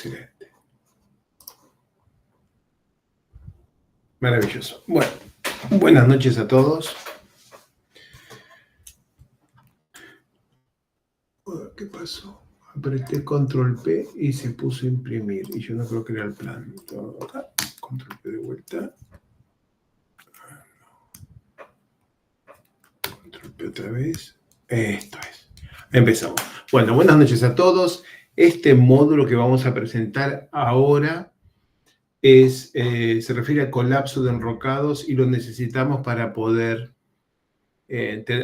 Excelente. Maravilloso. Bueno, buenas noches a todos. ¿Qué pasó? Apreté control P y se puso a imprimir. Y yo no creo que era el plan. Todo acá. Control P de vuelta. Control P otra vez. Esto es. Empezamos. Bueno, buenas noches a todos. Este módulo que vamos a presentar ahora se refiere al colapso de enrocados y lo necesitamos para poder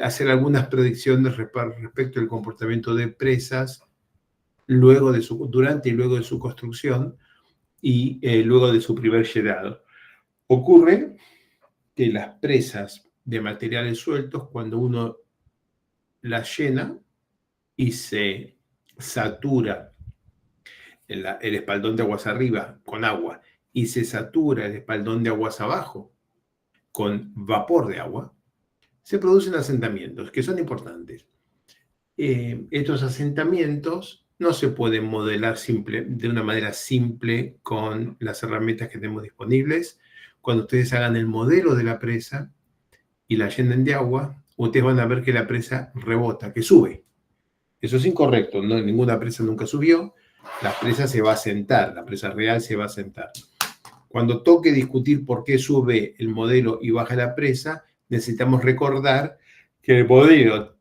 hacer algunas predicciones respecto al comportamiento de presas durante y luego de su construcción y luego de su primer llenado. Ocurre que las presas de materiales sueltos, cuando uno las llena y se satura el espaldón de aguas arriba con agua y se satura el espaldón de aguas abajo con vapor de agua, se producen asentamientos que son importantes. Estos asentamientos no se pueden modelar de una manera simple con las herramientas que tenemos disponibles. Cuando ustedes hagan el modelo de la presa y la llenen de agua, ustedes van a ver que la presa rebota, que sube. Eso es incorrecto, ¿no? Ninguna presa nunca subió. La presa se va a asentar, la presa real se va a asentar. Cuando toque discutir por qué sube el modelo y baja la presa, necesitamos recordar que el modelo,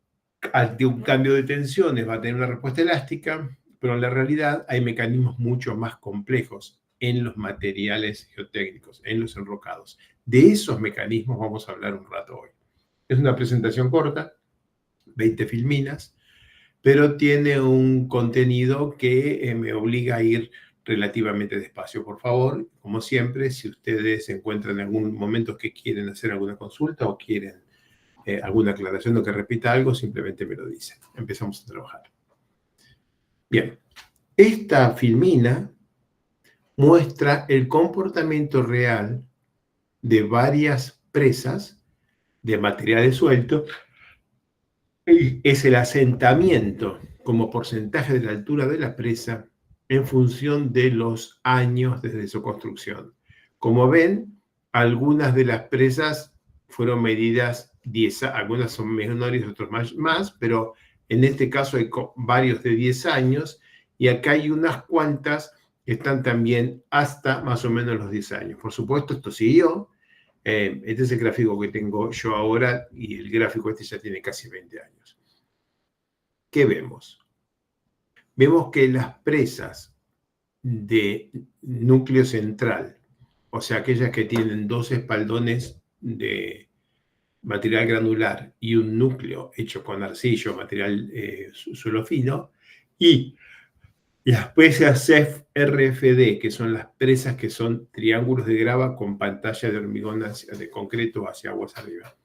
ante un cambio de tensiones, va a tener una respuesta elástica, pero en la realidad hay mecanismos mucho más complejos en los materiales geotécnicos, en los enrocados. De esos mecanismos vamos a hablar un rato hoy. Es una presentación corta, 20 filminas, pero tiene un contenido que me obliga a ir relativamente despacio. Por favor, como siempre, si ustedes se encuentran en algún momento que quieren hacer alguna consulta o quieren alguna aclaración o que repita algo, simplemente me lo dicen. Empezamos a trabajar. Bien, esta filmina muestra el comportamiento real de varias presas de materiales sueltos. Es el asentamiento como porcentaje de la altura de la presa en función de los años desde su construcción. Como ven, algunas de las presas fueron medidas 10, algunas son menores, otras más, pero en este caso hay varios de 10 años y acá hay unas cuantas que están también hasta más o menos los 10 años. Por supuesto, esto siguió. Este es el gráfico que tengo yo ahora y el gráfico este ya tiene casi 20 años. ¿Qué vemos? Vemos que las presas de núcleo central, o sea, aquellas que tienen dos espaldones de material granular y un núcleo hecho con arcillo, material suelo fino, y las presas CEF-RFD, que son las presas que son triángulos de grava con pantalla de hormigón de concreto hacia aguas arriba.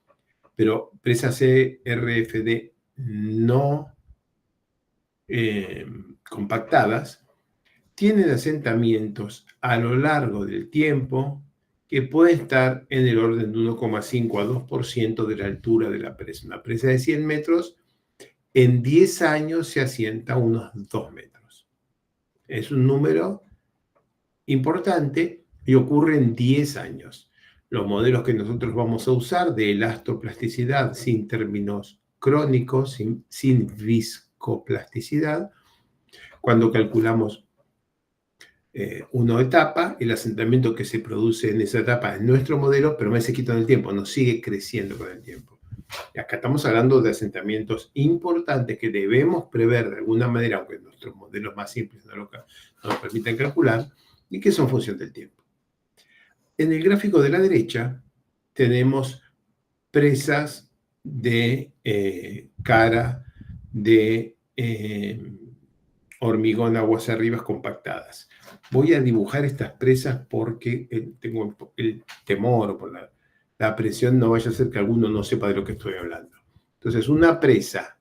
Pero presas CEF-RFD no compactadas, tienen asentamientos a lo largo del tiempo que pueden estar en el orden de 1,5 a 2% de la altura de la presa. Una presa de 100 metros, en 10 años se asienta unos 2 metros. Es un número importante y ocurre en 10 años. Los modelos que nosotros vamos a usar de elastoplasticidad sin términos crónicos, sin viscoplasticidad, cuando calculamos una etapa, el asentamiento que se produce en esa etapa es nuestro modelo, pero más se quita en el tiempo, nos sigue creciendo con el tiempo. Y acá estamos hablando de asentamientos importantes que debemos prever de alguna manera, aunque nuestros modelos más simples no nos permiten calcular, y que son función del tiempo. En el gráfico de la derecha tenemos presas de cara de hormigón aguas arriba compactadas. Voy a dibujar estas presas porque tengo el temor o por la presión no vaya a ser que alguno no sepa de lo que estoy hablando. Entonces, una presa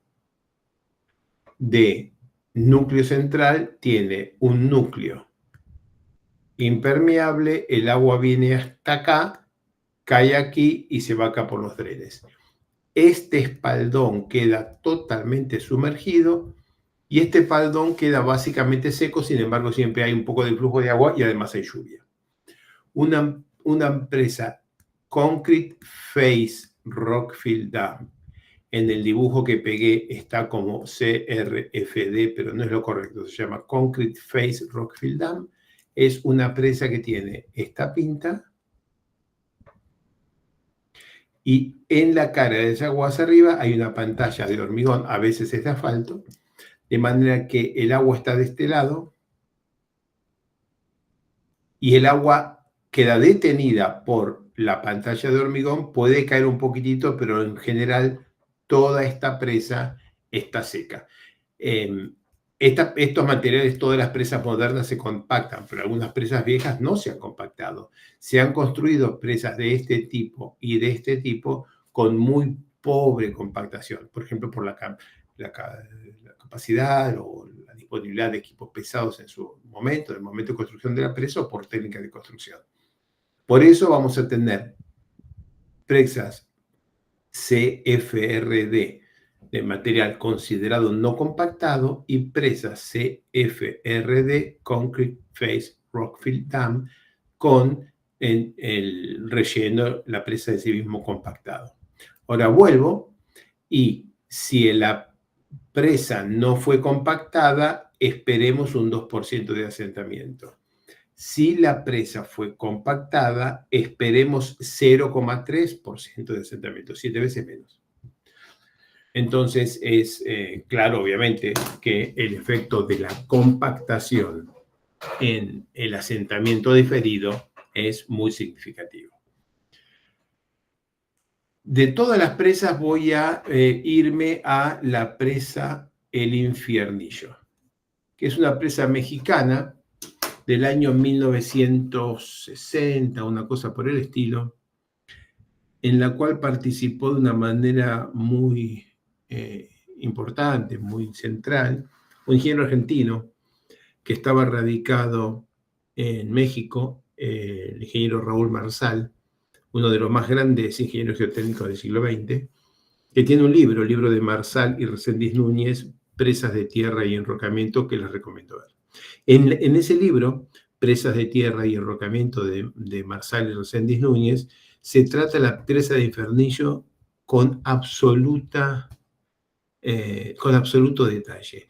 de núcleo central tiene un núcleo impermeable, el agua viene hasta acá, cae aquí y se va acá por los drenes. Este espaldón queda totalmente sumergido y este faldón queda básicamente seco, sin embargo siempre hay un poco de flujo de agua y además hay lluvia. Una empresa, Concrete Face Rockfield Dam, en el dibujo que pegué está como CRFD, pero no es lo correcto, se llama Concrete Face Rockfield Dam, es una presa que tiene esta pinta y en la cara de esa agua hacia arriba hay una pantalla de hormigón, a veces es de asfalto, de manera que el agua está de este lado y el agua queda detenida por la pantalla de hormigón, puede caer un poquitito, pero en general toda esta presa está seca. Estos materiales, todas las presas modernas se compactan, pero algunas presas viejas no se han compactado. Se han construido presas de este tipo y de este tipo con muy pobre compactación, por ejemplo, por la capacidad o la disponibilidad de equipos pesados en su momento, en el momento de construcción de la presa o por técnica de construcción. Por eso vamos a tener presas CFRD de material considerado no compactado y presas CFRD, Concrete Face Rockfield Dam, con el relleno, la presa de sí mismo compactado. Ahora vuelvo y si la presa no fue compactada, esperemos un 2% de asentamiento. Si la presa fue compactada, esperemos 0,3% de asentamiento, 7 veces menos. Entonces es claro, obviamente, que el efecto de la compactación en el asentamiento diferido es muy significativo. De todas las presas voy a irme a la presa El Infiernillo, que es una presa mexicana del año 1960, una cosa por el estilo, en la cual participó de una manera muy importante, muy central, un ingeniero argentino que estaba radicado en México, el ingeniero Raúl Marsal, uno de los más grandes ingenieros geotécnicos del siglo XX, que tiene un libro, el libro de Marsal y Reséndiz Núñez, Presas de Tierra y Enrocamiento, que les recomiendo ver. En ese libro, Presas de Tierra y Enrocamiento de Marsal y Reséndiz Núñez, se trata la presa de Infernillo con absoluto detalle.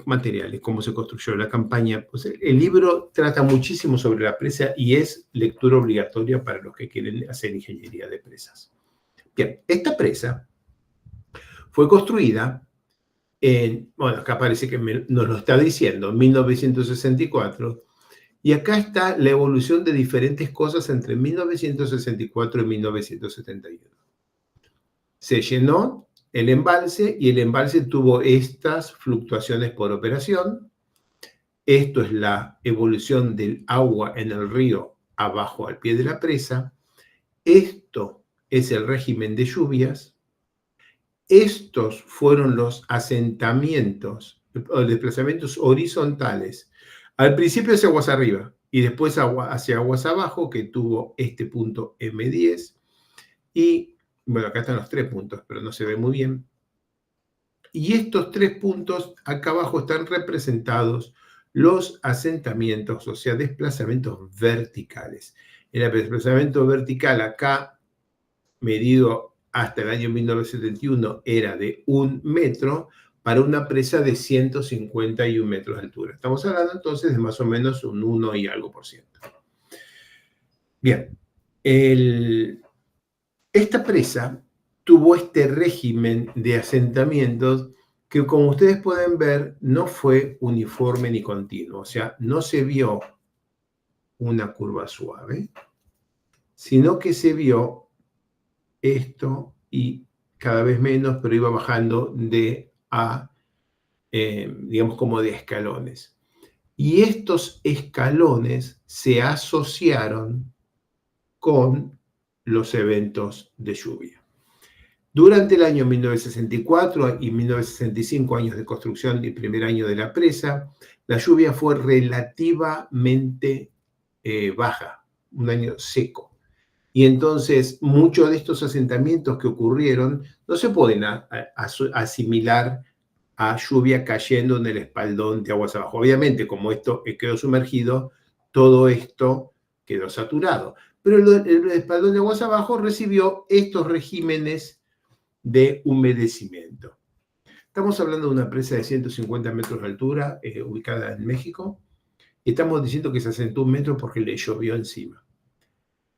Materiales, cómo se construyó la campaña. Pues el libro trata muchísimo sobre la presa y es lectura obligatoria para los que quieren hacer ingeniería de presas. Bien, esta presa fue construida bueno, acá parece que nos lo está diciendo, en 1964, y acá está la evolución de diferentes cosas entre 1964 y 1971. Se llenó el embalse y el embalse tuvo estas fluctuaciones por operación. Esto es la evolución del agua en el río abajo al pie de la presa. Esto es el régimen de lluvias. Estos fueron los asentamientos o desplazamientos horizontales. Al principio hacia aguas arriba y después hacia aguas abajo, que tuvo este punto M10. Y, bueno, acá están los 3 puntos, pero no se ve muy bien. Y estos 3 puntos, acá abajo están representados los asentamientos, o sea, desplazamientos verticales. El desplazamiento vertical acá, medido hasta el año 1971, era de 1 metro para una presa de 151 metros de altura. Estamos hablando entonces de más o menos un 1 y algo por ciento. Bien, esta presa tuvo este régimen de asentamientos que, como ustedes pueden ver, no fue uniforme ni continuo. O sea, no se vio una curva suave, sino que se vio esto y cada vez menos, pero iba bajando digamos, como de escalones. Y estos escalones se asociaron con los eventos de lluvia. Durante el año 1964 y 1965, años de construcción y primer año de la presa, la lluvia fue relativamente baja, un año seco. Y entonces muchos de estos asentamientos que ocurrieron no se pueden asimilar a lluvia cayendo en el espaldón de aguas abajo. Obviamente, como esto quedó sumergido, todo esto quedó saturado. Pero el espaldón de aguas abajo recibió estos regímenes de humedecimiento. Estamos hablando de una presa de 150 metros de altura, ubicada en México, y estamos diciendo que se asentó 1 metro porque le llovió encima.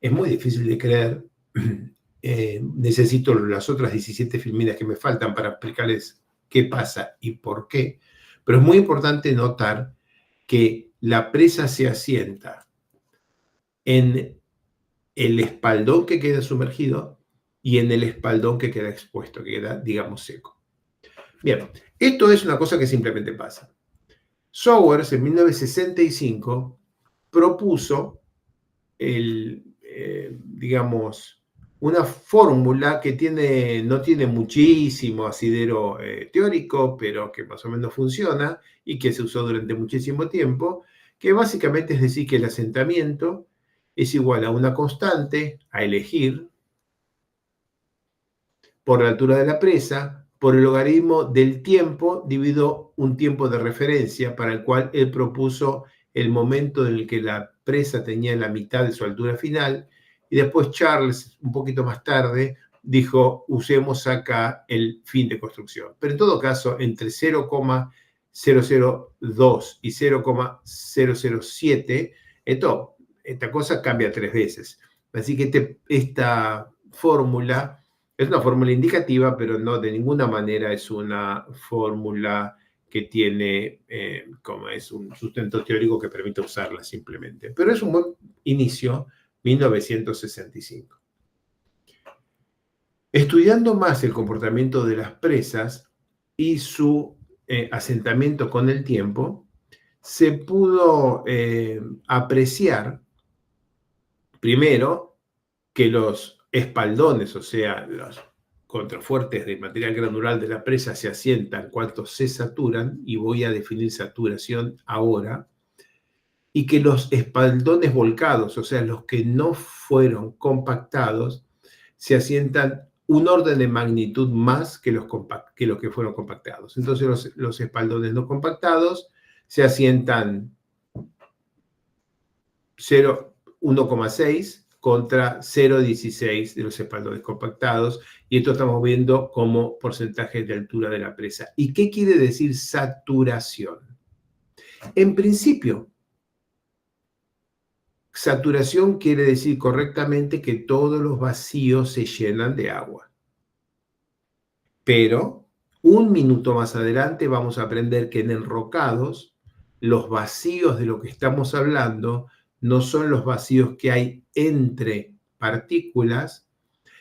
Es muy difícil de creer. Necesito las otras 17 filminas que me faltan para explicarles qué pasa y por qué. Pero es muy importante notar que la presa se asienta en el espaldón que queda sumergido y en el espaldón que queda expuesto, que queda, digamos, seco. Bien, esto es una cosa que simplemente pasa. Sowers en 1965 propuso digamos, una fórmula que no tiene muchísimo asidero teórico, pero que más o menos funciona y que se usó durante muchísimo tiempo, que básicamente es decir que el asentamiento es igual a una constante a elegir por la altura de la presa, por el logaritmo del tiempo dividido un tiempo de referencia para el cual él propuso el momento en el que la presa tenía la mitad de su altura final, y después Charles, un poquito más tarde, dijo, usemos acá el fin de construcción. Pero en todo caso, entre 0,002 y 0,007, esta cosa cambia 3 veces. Así que esta fórmula es una fórmula indicativa, pero no de ninguna manera es una fórmula que tiene, como es un sustento teórico que permite usarla simplemente. Pero es un buen inicio, 1965. Estudiando más el comportamiento de las presas y su asentamiento con el tiempo, se pudo apreciar, primero, que los espaldones, o sea, los contrafuertes de material granular de la presa se asientan cuando se saturan, y voy a definir saturación ahora, y que los espaldones volcados, o sea, los que no fueron compactados, se asientan un orden de magnitud más que los que fueron compactados. Entonces, los espaldones no compactados se asientan 1,6 contra 0,16 de los espaldones compactados, y esto estamos viendo como porcentaje de altura de la presa. ¿Y qué quiere decir saturación? En principio, saturación quiere decir correctamente que todos los vacíos se llenan de agua. Pero un minuto más adelante vamos a aprender que en enrocados los vacíos de lo que estamos hablando no son los vacíos que hay entre partículas,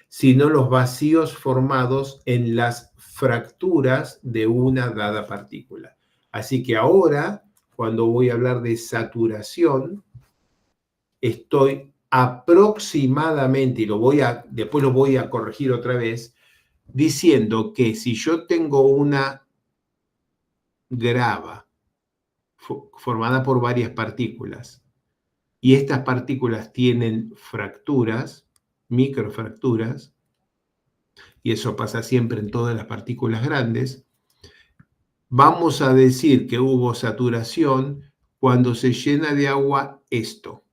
sino los vacíos formados en las fracturas de una dada partícula. Así que ahora, cuando voy a hablar de saturación, estoy aproximadamente, y después lo voy a corregir otra vez, diciendo que si yo tengo una grava formada por varias partículas, y estas partículas tienen fracturas, microfracturas, y eso pasa siempre en todas las partículas grandes, vamos a decir que hubo saturación cuando se llena de agua esto.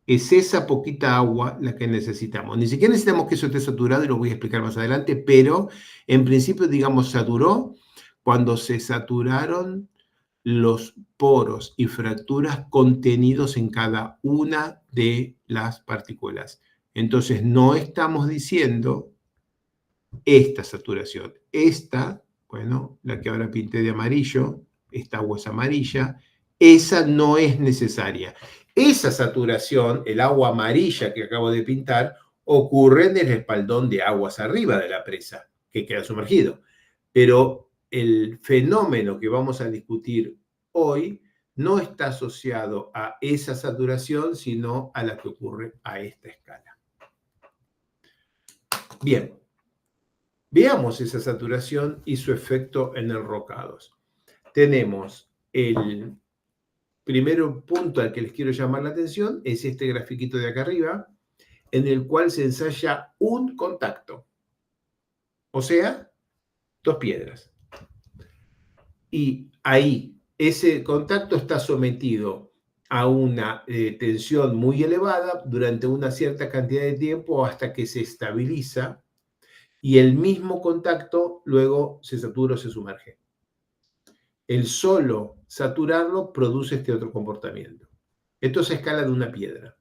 Es esa poquita agua la que necesitamos. Ni siquiera necesitamos que eso esté saturado, y lo voy a explicar más adelante, pero en principio, digamos, saturó cuando se saturaron los poros y fracturas contenidos en cada una de las partículas. Entonces, no estamos diciendo esta saturación. Esta, bueno, la que ahora pinté de amarillo, esta agua es amarilla, esa no es necesaria. Esa saturación, el agua amarilla que acabo de pintar, ocurre en el espaldón de aguas arriba de la presa, que queda sumergido. Pero el fenómeno que vamos a discutir hoy no está asociado a esa saturación, sino a la que ocurre a esta escala. Bien, veamos esa saturación y su efecto en enrocados. Tenemos el primer punto al que les quiero llamar la atención, es este grafiquito de acá arriba, en el cual se ensaya un contacto. o sea, 2 piedras. Y ahí ese contacto está sometido a una tensión muy elevada durante una cierta cantidad de tiempo hasta que se estabiliza y el mismo contacto luego se satura o se sumerge. El solo saturarlo produce este otro comportamiento. Esto es a escala de una piedra.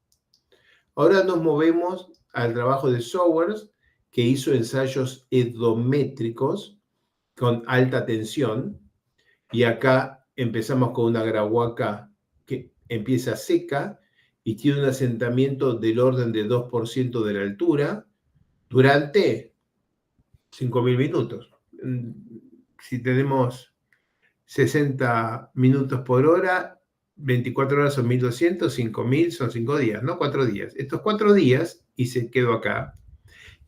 Ahora nos movemos al trabajo de Sowers, que hizo ensayos edométricos con alta tensión, y acá empezamos con una grahuaca que empieza seca y tiene un asentamiento del orden de 2% de la altura durante 5.000 minutos. Si tenemos 60 minutos por hora, 24 horas son 1.200, 5.000 son 5 días, ¿no? 4 días. Estos 4 días, y se quedó acá,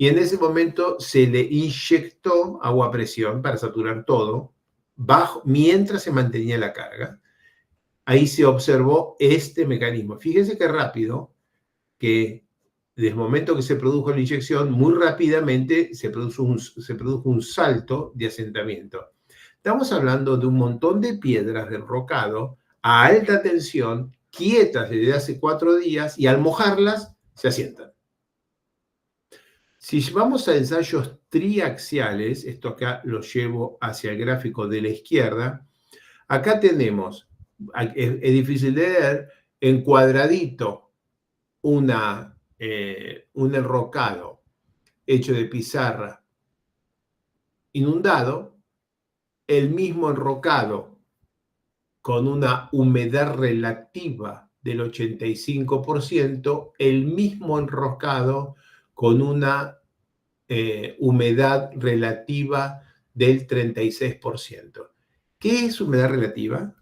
y en ese momento se le inyectó agua a presión para saturar todo, mientras se mantenía la carga. Ahí se observó este mecanismo. Fíjense qué rápido que desde el momento que se produjo la inyección, muy rápidamente se produjo un salto de asentamiento. Estamos hablando de un montón de piedras del rocado a alta tensión, quietas desde hace 4 días, y al mojarlas se asientan. Si vamos a ensayos triaxiales, esto acá lo llevo hacia el gráfico de la izquierda, acá tenemos, es difícil de ver, en cuadradito un enrocado hecho de pizarra inundado, el mismo enrocado con una humedad relativa del 85%, el mismo enrocado con una humedad relativa del 36%. ¿Qué es humedad relativa?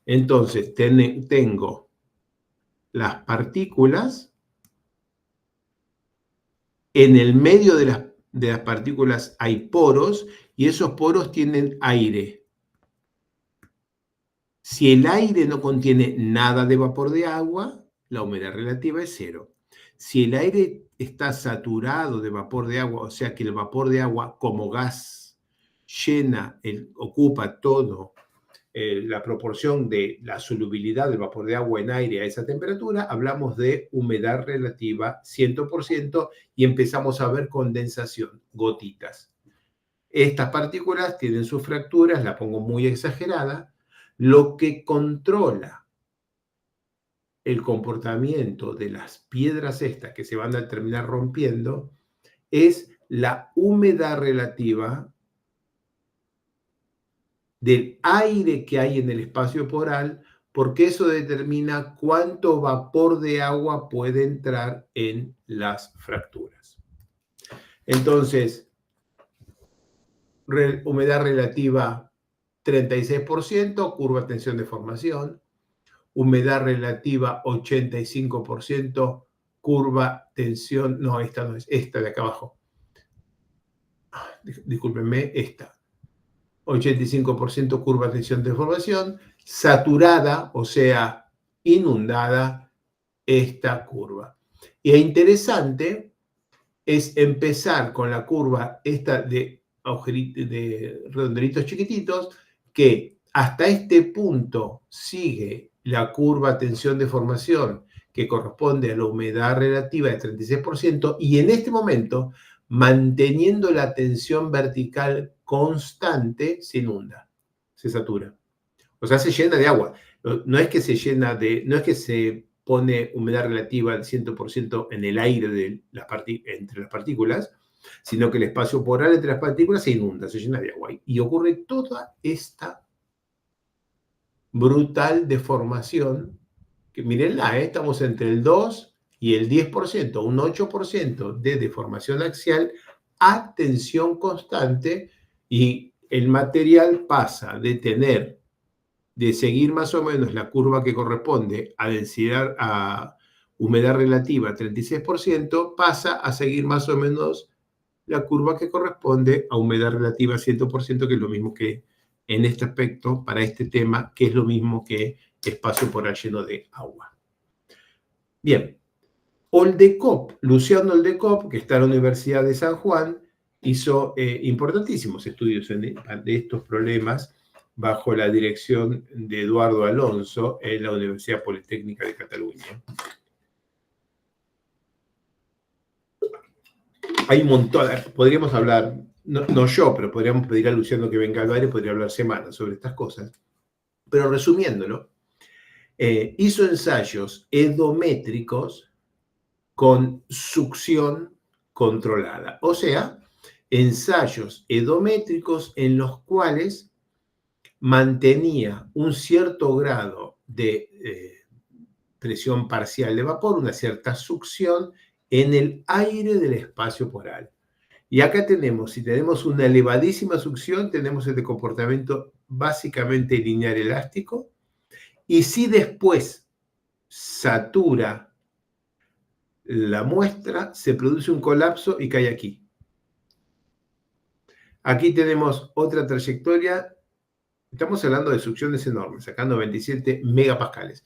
Entonces, tengo las partículas, en el medio de las partículas hay poros, y esos poros tienen aire. Si el aire no contiene nada de vapor de agua, la humedad relativa es 0. Si el aire está saturado de vapor de agua, o sea que el vapor de agua como gas ocupa todo la proporción de la solubilidad del vapor de agua en aire a esa temperatura, hablamos de humedad relativa 100% y empezamos a ver condensación, gotitas. Estas partículas tienen sus fracturas, la pongo muy exagerada. Lo que controla el comportamiento de las piedras estas que se van a terminar rompiendo es la humedad relativa del aire que hay en el espacio poral, porque eso determina cuánto vapor de agua puede entrar en las fracturas. Entonces, humedad relativa 36%, curva tensión de formación. Humedad relativa 85%, curva tensión, no, esta no es, esta de acá abajo. Discúlpenme, esta. 85% curva tensión de formación, saturada, o sea, inundada, esta curva. Y es interesante es empezar con la curva esta de redondelitos chiquititos, que hasta este punto sigue la curva tensión de formación, que corresponde a la humedad relativa de 36%, y en este momento, manteniendo la tensión vertical constante, se inunda, se satura. O sea, se llena de agua. No es que no es que se pone humedad relativa al 100% en el aire entre las partículas, sino que el espacio poral entre las partículas se inunda, se llena de agua. Y ocurre toda esta brutal deformación, que mírenla, estamos entre el 2 y el 10%, un 8% de deformación axial a tensión constante, y el material pasa de seguir más o menos la curva que corresponde a densidad, a humedad relativa 36%, pasa a seguir más o menos la curva que corresponde a humedad relativa 100%, que es lo mismo que en este aspecto, para este tema, que es lo mismo que espacio poral lleno de agua. Bien, Luciano Oldekop, que está en la Universidad de San Juan, hizo importantísimos estudios de estos problemas bajo la dirección de Eduardo Alonso en la Universidad Politécnica de Cataluña. Hay un montón, podríamos hablar, no yo, pero podríamos pedir a Luciano que venga al baile, podría hablar semanas sobre estas cosas. Pero resumiéndolo, hizo ensayos edométricos con succión controlada, o sea, ensayos edométricos en los cuales mantenía un cierto grado de presión parcial de vapor, una cierta succión en el aire del espacio poral. Y acá tenemos, si tenemos una elevadísima succión, tenemos este comportamiento básicamente lineal elástico, y si después satura la muestra, se produce un colapso y cae aquí. Aquí tenemos otra trayectoria. Estamos hablando de succiones enormes, sacando 27 megapascales.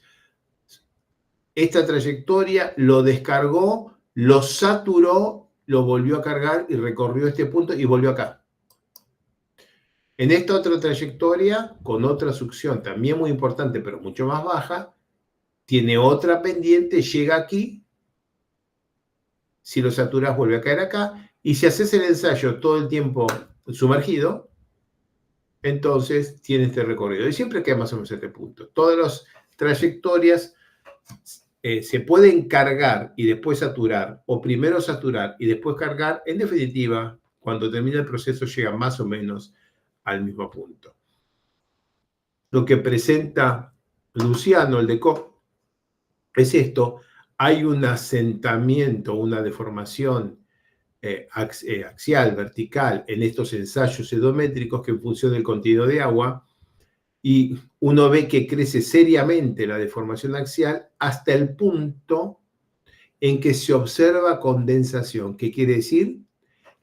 Esta trayectoria lo descargó, lo saturó, lo volvió a cargar y recorrió este punto y volvió acá. En esta otra trayectoria, con otra succión también muy importante, pero mucho más baja, tiene otra pendiente, llega aquí. Si lo saturas, vuelve a caer acá. Y si haces el ensayo todo el tiempo sumergido, entonces tiene este recorrido. Y siempre queda más o menos este punto. Todas las trayectorias se pueden cargar y después saturar, o primero saturar y después cargar. En definitiva, cuando termina el proceso, llega más o menos al mismo punto. Lo que presenta Luciano, el de Koch, es esto. Hay un asentamiento, una deformación axial, vertical, en estos ensayos edométricos que en función del contenido de agua, y uno ve que crece seriamente la deformación axial hasta el punto en que se observa condensación. ¿Qué quiere decir?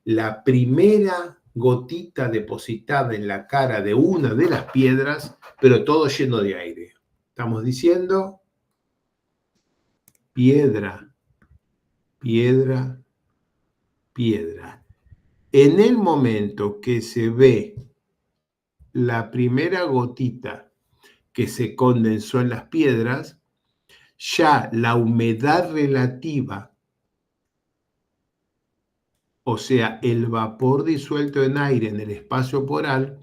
La primera gotita depositada en la cara de una de las piedras, pero todo lleno de aire. Estamos diciendo piedra, piedra, piedra. En el momento que se ve la primera gotita que se condensó en las piedras, ya la humedad relativa, o sea, el vapor disuelto en aire en el espacio poral,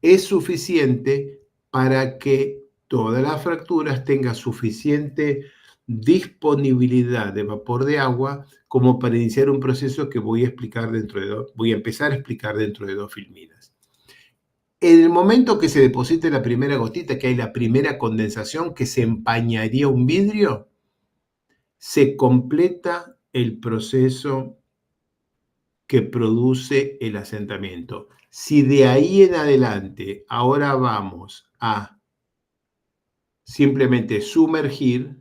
es suficiente para que todas las fracturas tengan suficiente disponibilidad de vapor de agua como para iniciar un proceso que voy a empezar a explicar dentro de 2 filminas. En el momento que se deposite la primera gotita, que hay la primera condensación, que se empañaría un vidrio, se completa el proceso que produce el asentamiento. Si de ahí en adelante ahora vamos a simplemente sumergir,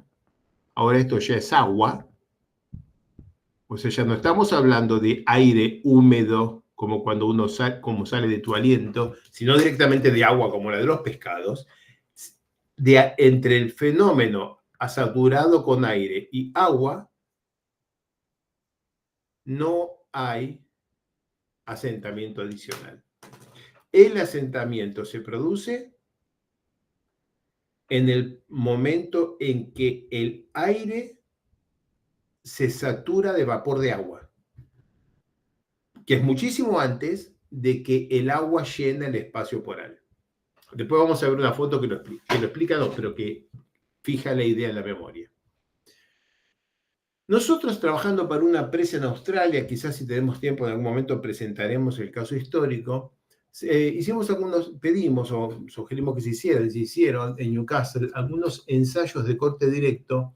ahora esto ya es agua, o sea, ya no estamos hablando de aire húmedo, como cuando uno sale de tu aliento, sino directamente de agua, como la de los pescados. Entre el fenómeno saturado con aire y agua, no hay asentamiento adicional. El asentamiento se produce en el momento en que el aire se satura de vapor de agua, que es muchísimo antes de que el agua llene el espacio poral. Después vamos a ver una foto que lo explica, no, pero que fija la idea en la memoria. Nosotros trabajando para una presa en Australia, quizás si tenemos tiempo en algún momento presentaremos el caso histórico, pedimos o sugerimos que se hicieron en Newcastle algunos ensayos de corte directo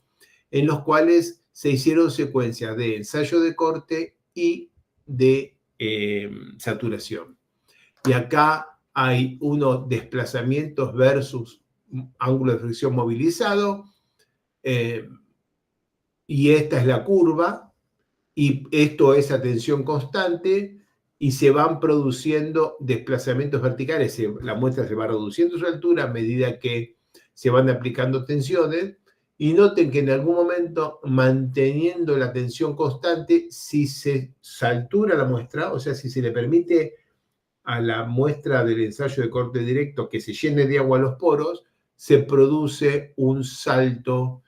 en los cuales se hicieron secuencias de ensayo de corte y de saturación. Y acá hay unos desplazamientos versus ángulo de fricción movilizado, y esta es la curva, y esto es a tensión constante, y se van produciendo desplazamientos verticales. La muestra se va reduciendo su altura a medida que se van aplicando tensiones, Y noten que en algún momento, manteniendo la tensión constante, si se saltura la muestra, o sea, si se le permite a la muestra del ensayo de corte directo que se llene de agua los poros, se produce un salto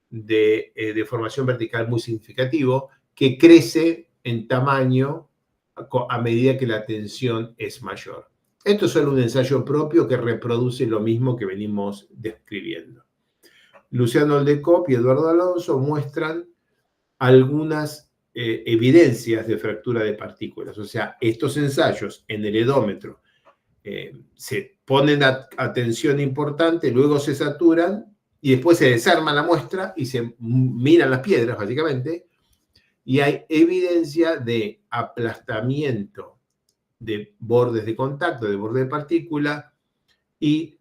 de deformación vertical muy significativo que crece en tamaño a medida que la tensión es mayor. Esto es solo un ensayo propio que reproduce lo mismo que venimos describiendo. Luciano Aldecop y Eduardo Alonso muestran algunas evidencias de fractura de partículas. O sea, estos ensayos en el edómetro se ponen a tensión importante, luego se saturan y después se desarma la muestra y se miran las piedras, básicamente, y hay evidencia de aplastamiento de bordes de contacto, de borde de partícula y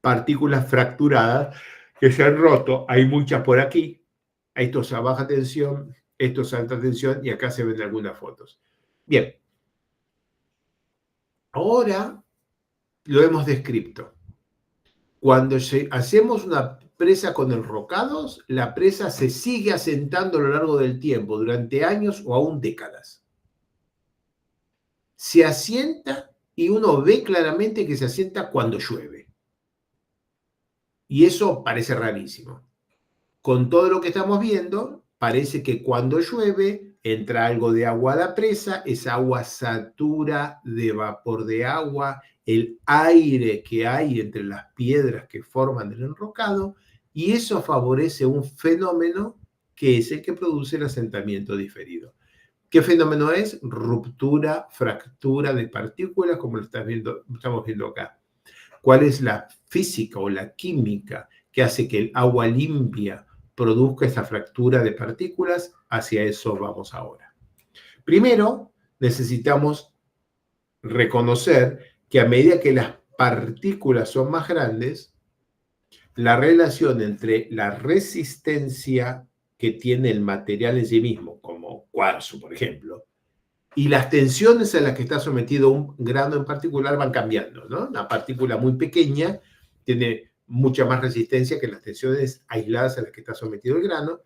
partículas fracturadas que se han roto. Hay muchas por aquí. Esto es a baja tensión, esto es a alta tensión y acá se ven algunas fotos. Bien. Ahora lo hemos descrito. Cuando hacemos una presa con enrocados, la presa se sigue asentando a lo largo del tiempo, durante años o aún décadas. Se asienta y uno ve claramente que se asienta cuando llueve. Y eso parece rarísimo. Con todo lo que estamos viendo, parece que cuando llueve entra algo de agua a la presa, esa agua satura de vapor de agua el aire que hay entre las piedras que forman el enrocado, y eso favorece un fenómeno que es el que produce el asentamiento diferido. ¿Qué fenómeno es? Ruptura, fractura de partículas, como lo estamos viendo acá. ¿Cuál es la física o la química que hace que el agua limpia produzca esa fractura de partículas? Hacia eso vamos ahora. Primero, necesitamos reconocer que a medida que las partículas son más grandes, la relación entre la resistencia que tiene el material en sí mismo, como cuarzo, por ejemplo, y las tensiones a las que está sometido un grano en particular van cambiando, ¿no? Una partícula muy pequeña tiene mucha más resistencia que las tensiones aisladas a las que está sometido el grano.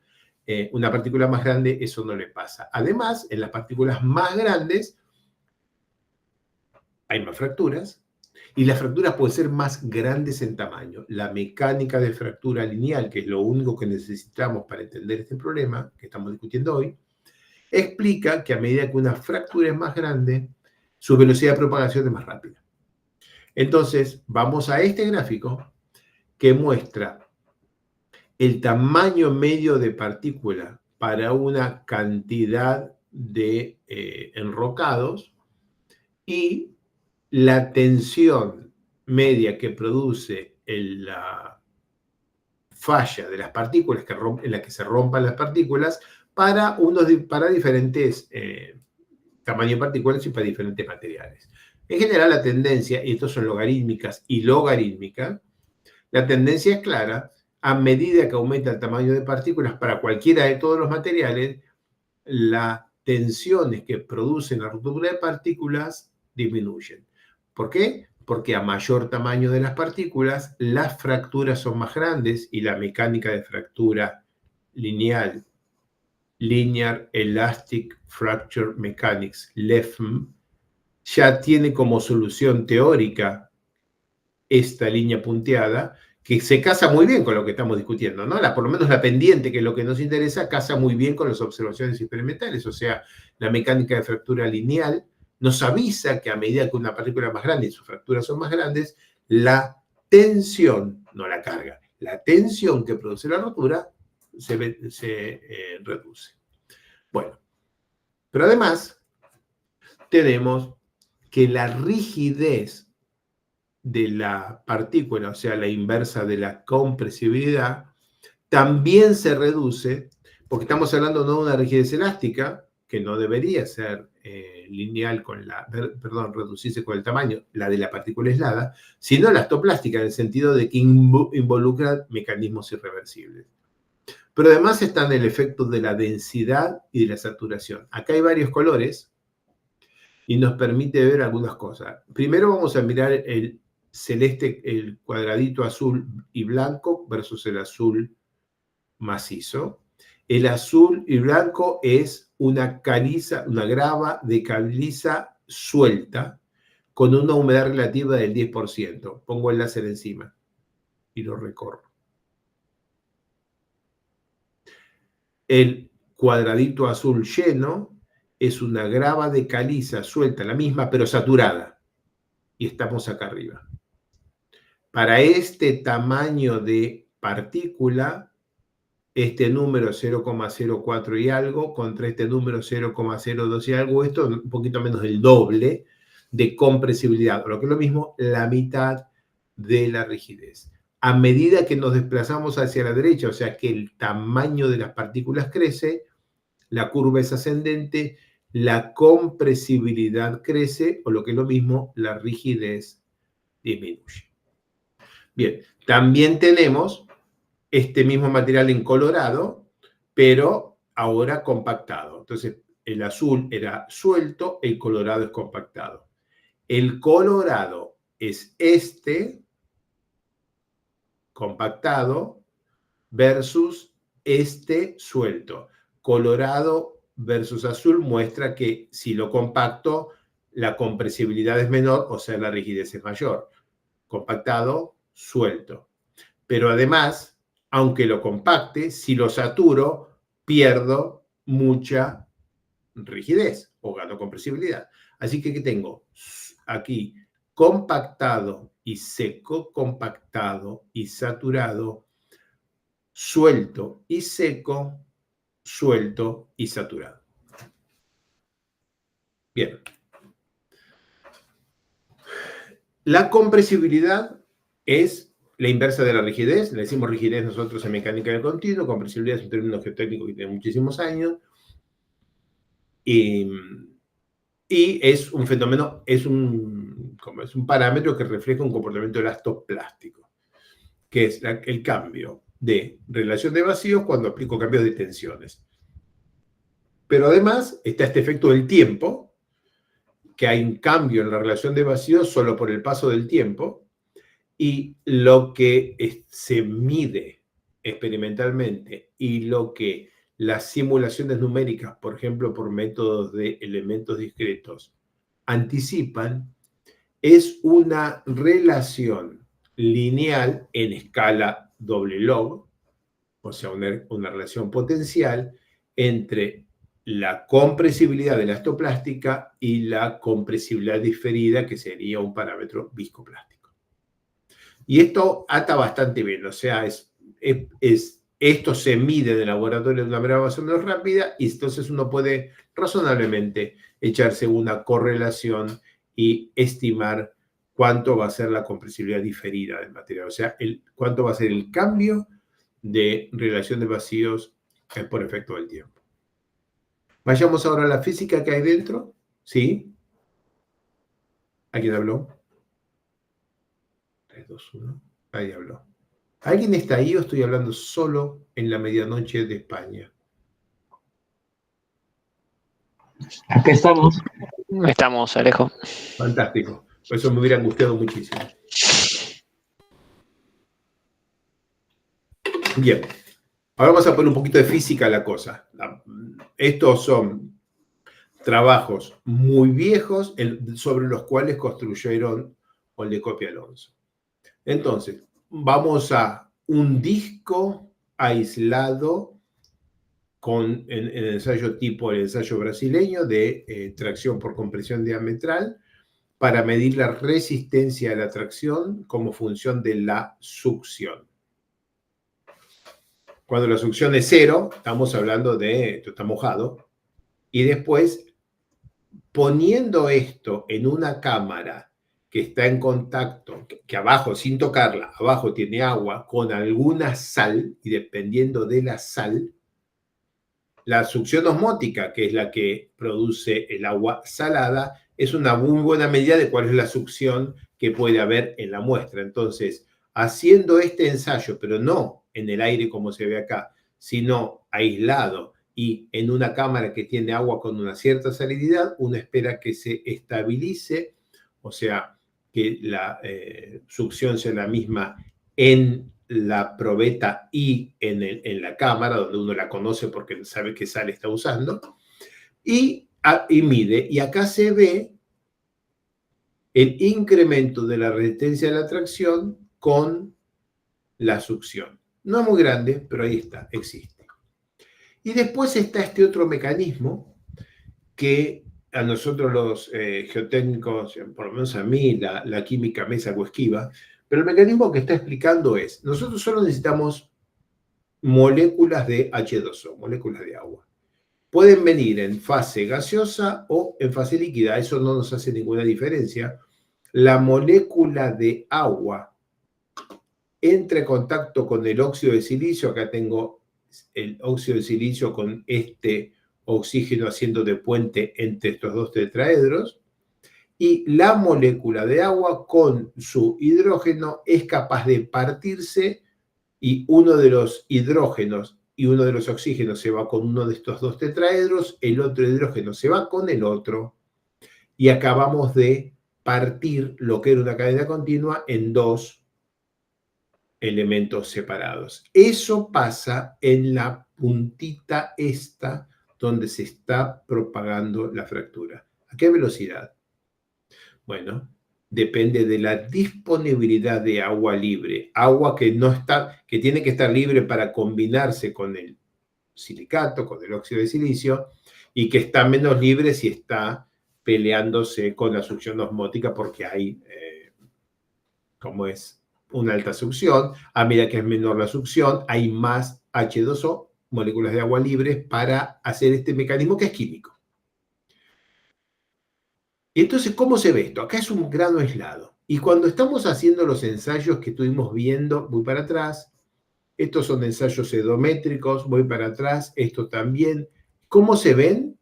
Una partícula más grande, eso no le pasa. Además, en las partículas más grandes hay más fracturas y las fracturas pueden ser más grandes en tamaño. La mecánica de fractura lineal, que es lo único que necesitamos para entender este problema que estamos discutiendo hoy, explica que a medida que una fractura es más grande, su velocidad de propagación es más rápida. Entonces, vamos a este gráfico que muestra el tamaño medio de partícula para una cantidad de enrocados y la tensión media que produce la falla de las partículas en la que se rompan las partículas para diferentes tamaños de partículas y para diferentes materiales. En general, la tendencia, y estos son logarítmicas y logarítmicas, la tendencia es clara: a medida que aumenta el tamaño de partículas para cualquiera de todos los materiales, las tensiones que producen la ruptura de partículas disminuyen. ¿Por qué? Porque a mayor tamaño de las partículas, las fracturas son más grandes y la mecánica de fractura lineal, Linear Elastic Fracture Mechanics, LEFM, ya tiene como solución teórica esta línea punteada, que se casa muy bien con lo que estamos discutiendo, ¿no? Por lo menos la pendiente, que es lo que nos interesa, casa muy bien con las observaciones experimentales. O sea, la mecánica de fractura lineal nos avisa que a medida que una partícula es más grande y sus fracturas son más grandes, la tensión, no la carga, la tensión que produce la rotura se reduce. Bueno, pero además tenemos que la rigidez de la partícula, o sea, la inversa de la compresibilidad, también se reduce, porque estamos hablando no de una rigidez elástica, que no debería ser lineal reducirse con el tamaño, la de la partícula aislada, sino elastoplástica, en el sentido de que involucra mecanismos irreversibles. Pero además está el efecto de la densidad y de la saturación. Acá hay varios colores y nos permite ver algunas cosas. Primero vamos a mirar el celeste, el cuadradito azul y blanco versus el azul macizo. El azul y blanco es una caliza, una grava de caliza suelta con una humedad relativa del 10%. Pongo el láser encima y lo recorro. El cuadradito azul lleno es una grava de caliza suelta, la misma, pero saturada. Y estamos acá arriba. Para este tamaño de partícula, este número 0,04 y algo, contra este número 0,02 y algo, esto es un poquito menos del doble de compresibilidad, o lo que es lo mismo, la mitad de la rigidez. A medida que nos desplazamos hacia la derecha, o sea que el tamaño de las partículas crece, la curva es ascendente, la compresibilidad crece, o lo que es lo mismo, la rigidez disminuye. Bien, también tenemos este mismo material en colorado, pero ahora compactado. Entonces, el azul era suelto, el colorado es compactado. El colorado es este, compactado, versus este suelto. Colorado versus azul muestra que si lo compacto, la compresibilidad es menor, o sea, la rigidez es mayor. Compactado, suelto. Pero además, aunque lo compacte, si lo saturo, pierdo mucha rigidez o gano compresibilidad. Así que, ¿qué tengo? Aquí, compactado y seco, compactado y saturado, suelto y seco, suelto y saturado. Bien. La compresibilidad es la inversa de la rigidez. Le decimos rigidez nosotros en mecánica del continuo. Compresibilidad es un término geotécnico que tiene muchísimos años. Y es un fenómeno, es un parámetro que refleja un comportamiento elastoplástico, que es el cambio de relación de vacíos cuando aplico cambios de tensiones. Pero además está este efecto del tiempo, que hay un cambio en la relación de vacíos solo por el paso del tiempo, y lo que se mide experimentalmente y lo que las simulaciones numéricas, por ejemplo, por métodos de elementos discretos, anticipan, es una relación lineal en escala doble log, o sea, una relación potencial entre la compresibilidad elastoplástico y la compresibilidad diferida, que sería un parámetro viscoplástico. Y esto ata bastante bien, o sea, esto se mide en el laboratorio de una manera más o menos rápida y entonces uno puede razonablemente echarse una correlación y estimar cuánto va a ser la compresibilidad diferida del material, o sea, cuánto va a ser el cambio de relación de vacíos por efecto del tiempo. Vayamos ahora a la física que hay dentro. ¿Sí? ¿Alguien habló? 3, 2, 1. Ahí habló. ¿Alguien está ahí o estoy hablando solo en la medianoche de España? Acá estamos. Estamos, Alejo. Fantástico. Por eso me hubiera angustiado muchísimo. Bien. Ahora vamos a poner un poquito de física a la cosa. Estos son trabajos muy viejos sobre los cuales construyeron Oldecop y Alonso. Entonces, vamos a un disco aislado en el ensayo tipo el ensayo brasileño de tracción por compresión diametral para medir la resistencia a la tracción como función de la succión. Cuando la succión es 0, estamos hablando de esto está mojado, y después poniendo esto en una cámara que está en contacto, que abajo, sin tocarla, abajo tiene agua con alguna sal, y dependiendo de la sal, la succión osmótica, que es la que produce el agua salada, es una muy buena medida de cuál es la succión que puede haber en la muestra. Entonces, haciendo este ensayo, pero no en el aire como se ve acá, sino aislado y en una cámara que tiene agua con una cierta salinidad, uno espera que se estabilice, o sea, que la succión sea la misma en la probeta I en la cámara, donde uno la conoce porque sabe qué sal está usando, y mide. Y acá se ve el incremento de la resistencia a la tracción con la succión. No es muy grande, pero ahí está, existe. Y después está este otro mecanismo que a nosotros los geotécnicos, por lo menos a mí, la química me es algo esquiva, pero el mecanismo que está explicando es, nosotros solo necesitamos moléculas de H2O, moléculas de agua. Pueden venir en fase gaseosa o en fase líquida, eso no nos hace ninguna diferencia. La molécula de agua entra en contacto con el óxido de silicio, acá tengo el óxido de silicio con este oxígeno haciendo de puente entre estos dos tetraedros, y la molécula de agua con su hidrógeno es capaz de partirse y uno de los hidrógenos y uno de los oxígenos se va con uno de estos dos tetraedros, el otro hidrógeno se va con el otro y acabamos de partir lo que era una cadena continua en dos elementos separados. Eso pasa en la puntita esta donde se está propagando la fractura. ¿A qué velocidad? Bueno, depende de la disponibilidad de agua libre. Agua que no está, que tiene que estar libre para combinarse con el silicato, con el óxido de silicio, y que está menos libre si está peleándose con la succión osmótica porque hay, como es una alta succión, a medida que es menor la succión, hay más H2O, moléculas de agua libres, para hacer este mecanismo que es químico. Y entonces, ¿cómo se ve esto? Acá es un grano aislado. Y cuando estamos haciendo los ensayos que estuvimos viendo, voy para atrás, estos son ensayos edométricos, voy para atrás, esto también. ¿Cómo se ven?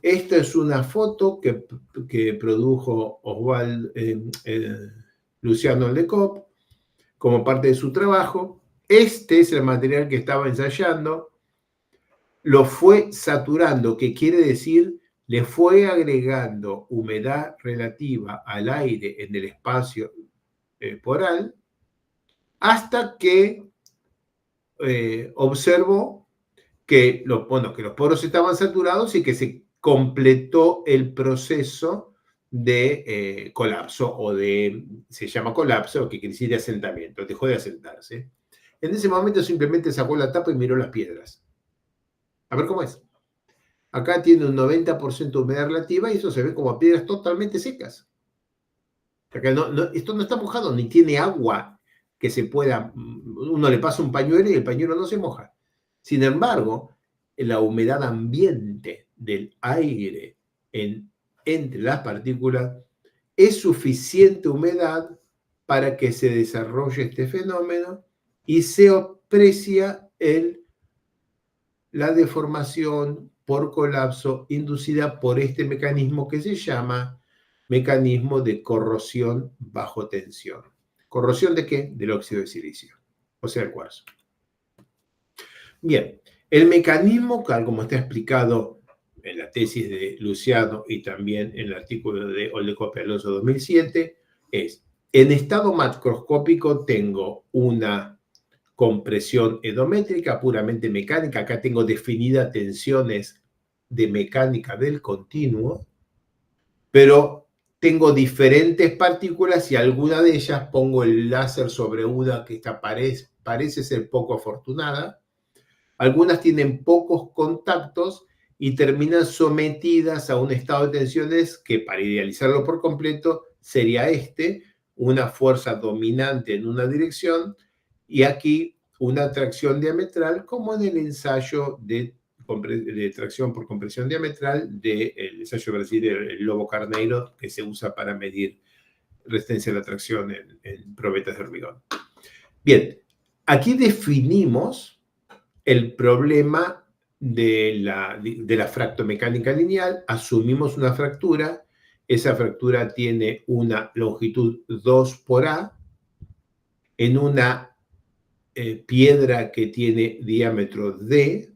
Esta es una foto que produjo Luciano Lecop como parte de su trabajo. Este es el material que estaba ensayando. Lo fue saturando, que quiere decir le fue agregando humedad relativa al aire en el espacio poral hasta que observó que los poros estaban saturados y que se completó el proceso de colapso se llama colapso, que quiere decir de asentamiento, dejó de asentarse. En ese momento simplemente sacó la tapa y miró las piedras. A ver cómo es. Acá tiene un 90% de humedad relativa y eso se ve como piedras totalmente secas. Acá esto no está mojado, ni tiene agua que se pueda... Uno le pasa un pañuelo y el pañuelo no se moja. Sin embargo, la humedad ambiente del aire entre las partículas es suficiente humedad para que se desarrolle este fenómeno y se aprecia la deformación por colapso inducida por este mecanismo que se llama mecanismo de corrosión bajo tensión. ¿Corrosión de qué? Del óxido de silicio, o sea, el cuarzo. Bien, el mecanismo, como está explicado en la tesis de Luciano y también en el artículo de Oldekop y Alonso 2007, es, en estado macroscópico tengo una compresión edométrica puramente mecánica. Acá tengo definidas tensiones de mecánica del continuo, pero tengo diferentes partículas y alguna de ellas pongo el láser sobre una que parece ser poco afortunada. Algunas tienen pocos contactos y terminan sometidas a un estado de tensiones que, para idealizarlo por completo, sería una fuerza dominante en una dirección y aquí una tracción diametral, como en el ensayo de tracción por compresión diametral del ensayo brasileño, el Lobo Carneiro, que se usa para medir resistencia a la tracción en probetas de hormigón. Bien, aquí definimos el problema de la fractomecánica lineal, asumimos una fractura, esa fractura tiene una longitud 2 por A, en una piedra que tiene diámetro D,